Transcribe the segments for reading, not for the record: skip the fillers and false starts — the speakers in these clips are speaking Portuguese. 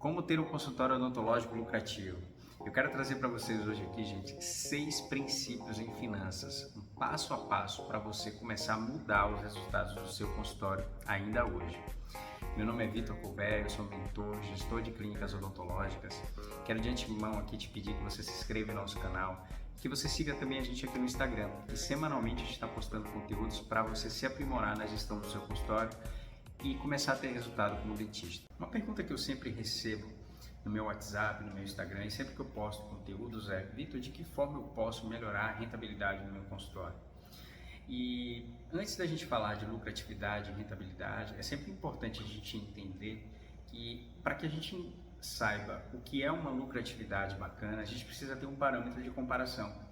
Como ter um consultório odontológico lucrativo? Eu quero trazer para vocês hoje aqui, gente, 6 princípios em finanças, um passo a passo para você começar a mudar os resultados do seu consultório ainda hoje. Meu nome é Vitor Colbert, eu sou mentor, gestor de clínicas odontológicas. Quero de antemão aqui te pedir que você se inscreva no nosso canal, que você siga também a gente aqui no Instagram. E semanalmente a gente está postando conteúdos para você se aprimorar na gestão do seu consultório e começar a ter resultado como dentista. Uma pergunta que eu sempre recebo no meu WhatsApp, no meu Instagram, e sempre que eu posto conteúdos é: Vitor, de que forma eu posso melhorar a rentabilidade no meu consultório? E antes da gente falar de lucratividade e rentabilidade, é sempre importante a gente entender que, para que a gente saiba o que é uma lucratividade bacana, a gente precisa ter um parâmetro de comparação.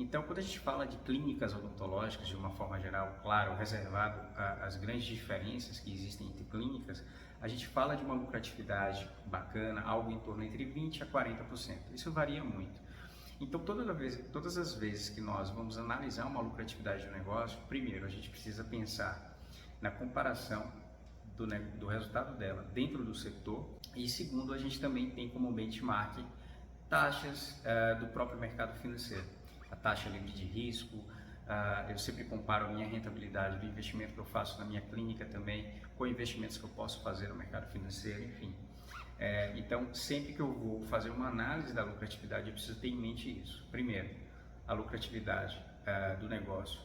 Então, quando a gente fala de clínicas odontológicas de uma forma geral, claro, reservado às grandes diferenças que existem entre clínicas, a gente fala de uma lucratividade bacana, algo em torno entre 20% a 40%. Isso varia muito. Então, todas as vezes que nós vamos analisar uma lucratividade de um negócio, primeiro a gente precisa pensar na comparação do resultado dela dentro do setor, e segundo, a gente também tem como benchmark taxas do próprio mercado financeiro. A taxa livre de risco, eu sempre comparo a minha rentabilidade do investimento que eu faço na minha clínica também com investimentos que eu posso fazer no mercado financeiro, enfim. Então, sempre que eu vou fazer uma análise da lucratividade, eu preciso ter em mente isso. Primeiro, a lucratividade do negócio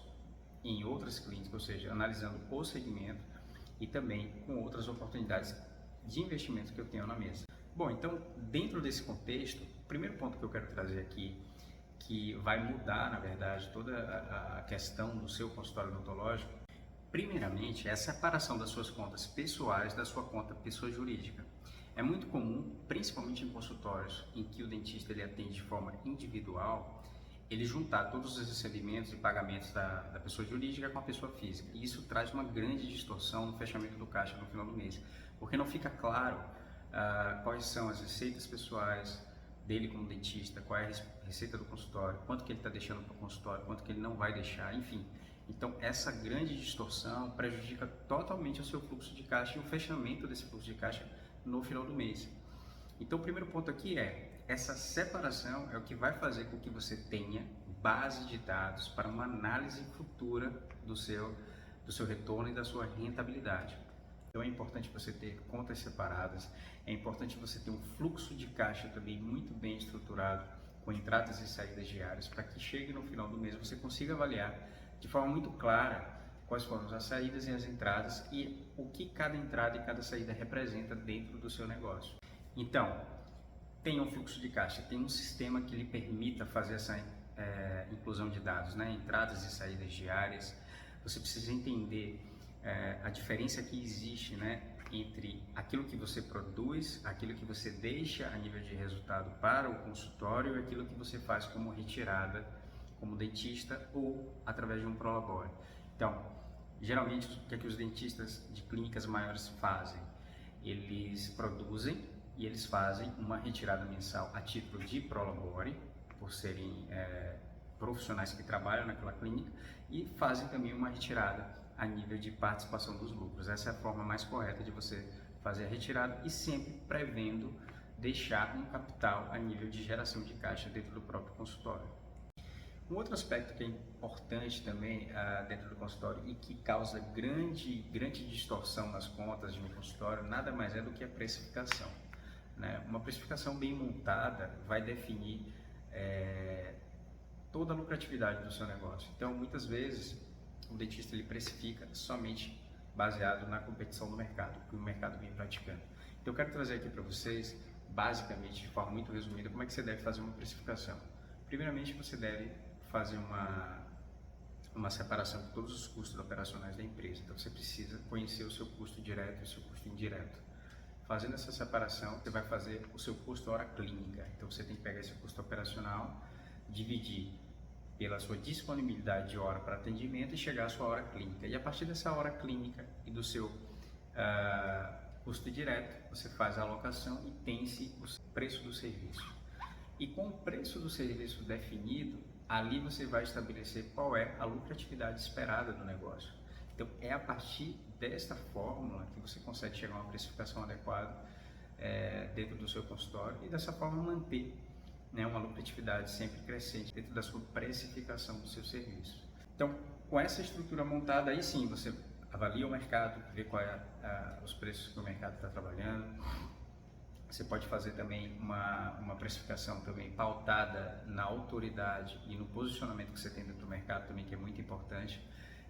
em outras clínicas, ou seja, analisando o segmento e também com outras oportunidades de investimento que eu tenho na mesa. Bom, então, dentro desse contexto, o primeiro ponto que eu quero trazer aqui, que vai mudar, na verdade, toda a questão do seu consultório odontológico, primeiramente, é a separação das suas contas pessoais da sua conta pessoa jurídica. É muito comum, principalmente em consultórios em que o dentista ele atende de forma individual, ele juntar todos os recebimentos e pagamentos da pessoa jurídica com a pessoa física. E isso traz uma grande distorção no fechamento do caixa no final do mês, porque não fica claro quais são as receitas pessoais dele como dentista, qual é a receita do consultório, quanto que ele está deixando para o consultório, quanto que ele não vai deixar, enfim. Então, essa grande distorção prejudica totalmente o seu fluxo de caixa e o fechamento desse fluxo de caixa no final do mês. Então, o primeiro ponto aqui essa separação é o que vai fazer com que você tenha base de dados para uma análise futura do seu retorno e da sua rentabilidade. Então é importante você ter contas separadas, é importante você ter um fluxo de caixa também muito bem estruturado, com entradas e saídas diárias, para que chegue no final do mês você consiga avaliar de forma muito clara quais foram as saídas e as entradas e o que cada entrada e cada saída representa dentro do seu negócio. Então, tenha um fluxo de caixa, tenha um sistema que lhe permita fazer essa inclusão de dados, né? Entradas e saídas diárias. Você precisa entender a diferença que existe, né, entre aquilo que você produz, aquilo que você deixa a nível de resultado para o consultório e aquilo que você faz como retirada, como dentista ou através de um prolabore. Então, geralmente, o que é que os dentistas de clínicas maiores fazem? Eles produzem e eles fazem uma retirada mensal a título de prolabore, por serem profissionais que trabalham naquela clínica, e fazem também uma retirada a nível de participação dos lucros. Essa é a forma mais correta de você fazer a retirada e sempre prevendo deixar um capital a nível de geração de caixa dentro do próprio consultório. Um outro aspecto que é importante também dentro do consultório e que causa grande distorção nas contas de um consultório nada mais é do que a precificação, né? Uma precificação bem montada vai definir toda a lucratividade do seu negócio. Então, muitas vezes, o dentista ele precifica somente baseado na competição do mercado, que o mercado vem praticando. Então, eu quero trazer aqui para vocês, basicamente, de forma muito resumida, como é que você deve fazer uma precificação. Primeiramente, você deve fazer uma separação de todos os custos operacionais da empresa. Então, você precisa conhecer o seu custo direto e o seu custo indireto. Fazendo essa separação, você vai fazer o seu custo hora clínica. Então, você tem que pegar esse custo operacional, dividir pela sua disponibilidade de hora para atendimento e chegar à sua hora clínica. E a partir dessa hora clínica e do seu custo direto, você faz a alocação e tem-se o preço do serviço. E com o preço do serviço definido, ali você vai estabelecer qual é a lucratividade esperada do negócio. Então, é a partir desta fórmula que você consegue chegar a uma precificação adequada dentro do seu consultório e dessa forma manter, né, uma lucratividade sempre crescente dentro da sua precificação do seu serviço. Então, com essa estrutura montada, aí sim você avalia o mercado, vê qual os preços que o mercado está trabalhando. Você pode fazer também uma precificação também pautada na autoridade e no posicionamento que você tem dentro do mercado também, que é muito importante.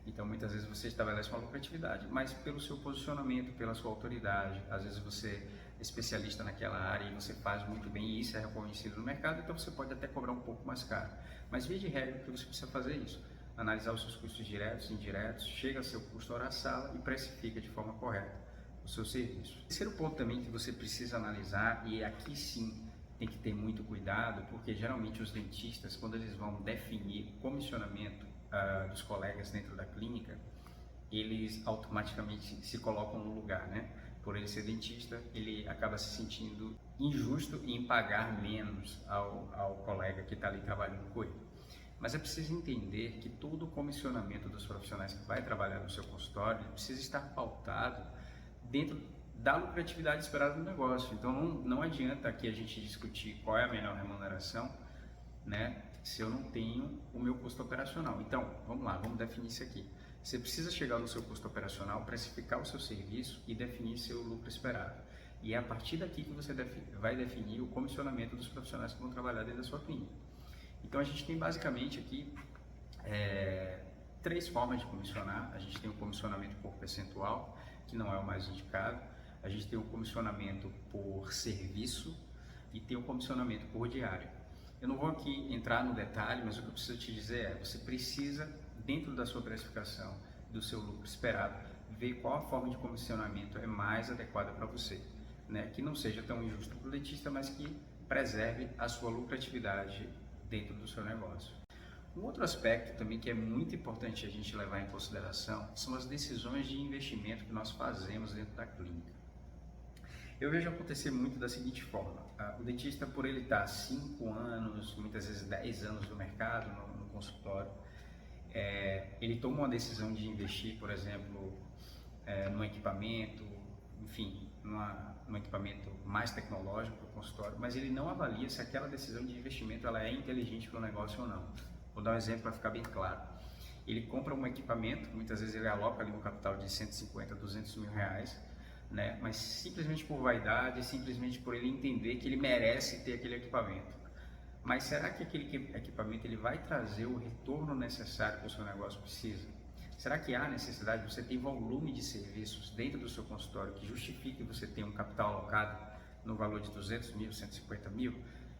Então, muitas vezes você estabelece uma lucratividade, mas pelo seu posicionamento, pela sua autoridade. Às vezes você é especialista naquela área e você faz muito bem e isso é reconhecido no mercado, então você pode até cobrar um pouco mais caro. Mas via de regra que você precisa fazer isso, analisar os seus custos diretos e indiretos, chega a seu custo hora sala e precifica de forma correta o seu serviço. O terceiro ponto também que você precisa analisar, e aqui sim tem que ter muito cuidado, porque geralmente os dentistas, quando eles vão definir comissionamento dos colegas dentro da clínica, eles automaticamente se colocam no lugar, né? Por ele ser dentista, ele acaba se sentindo injusto em pagar menos ao colega que está ali trabalhando com ele. Mas é preciso entender que todo o comissionamento dos profissionais que vai trabalhar no seu consultório precisa estar pautado dentro da lucratividade esperada do negócio. Então não adianta aqui a gente discutir qual é a melhor remuneração, né, se eu não tenho o meu custo operacional. Então, vamos lá, vamos definir isso aqui. Você precisa chegar no seu custo operacional, precificar o seu serviço e definir seu lucro esperado. E é a partir daqui que você vai definir o comissionamento dos profissionais que vão trabalhar dentro da sua clínica. Então, a gente tem basicamente aqui 3 formas de comissionar. A gente tem o comissionamento por percentual, que não é o mais indicado. A gente tem o comissionamento por serviço e tem o comissionamento por diário. Eu não vou aqui entrar no detalhe, mas o que eu preciso te dizer é, você precisa, dentro da sua precificação, do seu lucro esperado, ver qual a forma de comissionamento é mais adequada para você, né? Que não seja tão injusto para o dentista, mas que preserve a sua lucratividade dentro do seu negócio. Um outro aspecto também que é muito importante a gente levar em consideração são as decisões de investimento que nós fazemos dentro da clínica. Eu vejo acontecer muito da seguinte forma: o dentista, por ele estar 5 anos, muitas vezes 10 anos no mercado, no consultório, ele toma uma decisão de investir, por exemplo, num equipamento, enfim, num equipamento mais tecnológico para o consultório, mas ele não avalia se aquela decisão de investimento ela é inteligente para o negócio ou não. Vou dar um exemplo para ficar bem claro. Ele compra um equipamento, muitas vezes ele aloca ali um capital de 150, 200 mil reais, né? Mas simplesmente por vaidade, simplesmente por ele entender que ele merece ter aquele equipamento. Mas será que aquele equipamento ele vai trazer o retorno necessário que o seu negócio precisa? Será que há necessidade de você ter volume de serviços dentro do seu consultório que justifique você ter um capital alocado no valor de 200 mil, 150 mil?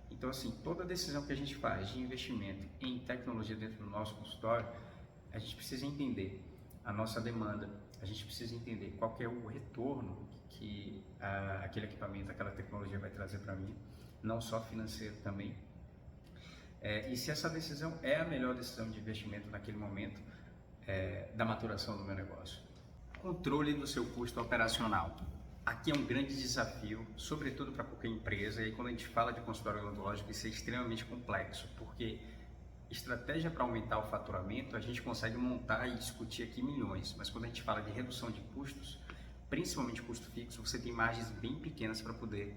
Então, assim, toda decisão que a gente faz de investimento em tecnologia dentro do nosso consultório, a gente precisa entender a nossa demanda, a gente precisa entender qual que é o retorno que aquele equipamento, aquela tecnologia vai trazer para mim, não só financeiro também. E se essa decisão é a melhor decisão de investimento naquele momento da maturação do meu negócio. Controle do seu custo operacional. Aqui é um grande desafio, sobretudo para qualquer empresa, e aí quando a gente fala de consultório odontológico, isso é extremamente complexo, porque estratégia para aumentar o faturamento, a gente consegue montar e discutir aqui milhões, mas quando a gente fala de redução de custos, principalmente custo fixo, você tem margens bem pequenas para poder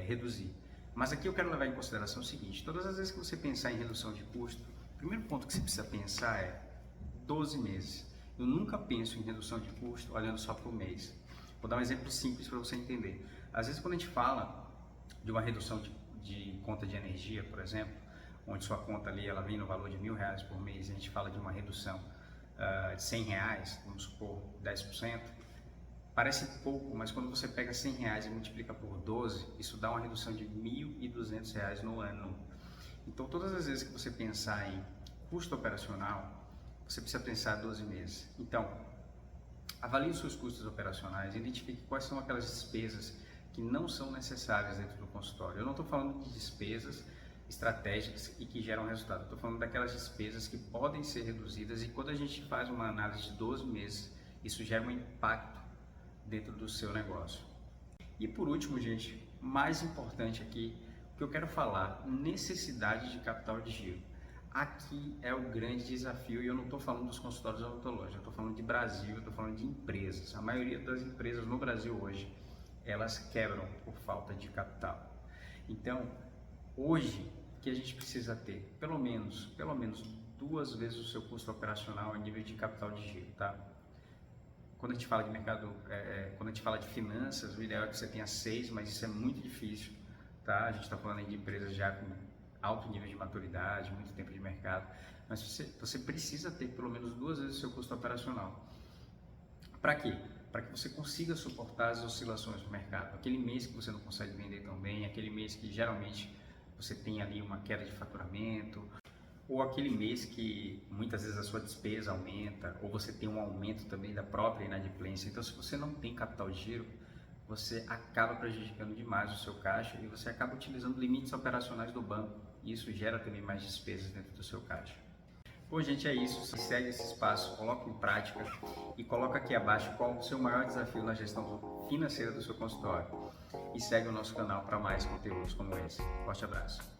reduzir. Mas aqui eu quero levar em consideração o seguinte: todas as vezes que você pensar em redução de custo, o primeiro ponto que você precisa pensar é 12 meses. Eu nunca penso em redução de custo olhando só para o mês. Vou dar um exemplo simples para você entender. Às vezes quando a gente fala de uma redução de conta de energia, por exemplo, onde sua conta ali ela vem no valor de R$1.000 por mês, e a gente fala de uma redução de R$100, vamos supor 10%, parece pouco, mas quando você pega R$100 e multiplica por 12, isso dá uma redução de R$1.200 no ano. Então todas as vezes que você pensar em custo operacional, você precisa pensar 12 meses. Então, avalie os seus custos operacionais, identifique quais são aquelas despesas que não são necessárias dentro do consultório. Eu não estou falando de despesas estratégicas e que geram resultado, estou falando daquelas despesas que podem ser reduzidas, e quando a gente faz uma análise de 12 meses, isso gera um impacto dentro do seu negócio. E por último, gente, mais importante aqui, o que eu quero falar, necessidade de capital de giro. Aqui é o grande desafio, e eu não estou falando dos consultórios odontológicos, eu estou falando de Brasil, eu estou falando de empresas. A maioria das empresas no Brasil hoje elas quebram por falta de capital. Então, hoje, o que a gente precisa ter? Pelo menos 2 vezes o seu custo operacional em nível de capital de giro, tá? Quando a gente fala de mercado, quando a gente fala de finanças, o ideal é que você tenha 6, mas isso é muito difícil, tá? A gente está falando aí de empresas já com alto nível de maturidade, muito tempo de mercado, mas você precisa ter pelo menos 2 vezes o seu custo operacional. Para quê? Para que você consiga suportar as oscilações do mercado. Aquele mês que você não consegue vender tão bem, aquele mês que geralmente você tem ali uma queda de faturamento, ou aquele mês que muitas vezes a sua despesa aumenta, ou você tem um aumento também da própria inadimplência. Então, se você não tem capital de giro, você acaba prejudicando demais o seu caixa e você acaba utilizando limites operacionais do banco. E isso gera também mais despesas dentro do seu caixa. Bom, gente, é isso. Segue esses passos, coloque em prática e coloca aqui abaixo qual o seu maior desafio na gestão financeira do seu consultório. E segue o nosso canal para mais conteúdos como esse. Forte abraço.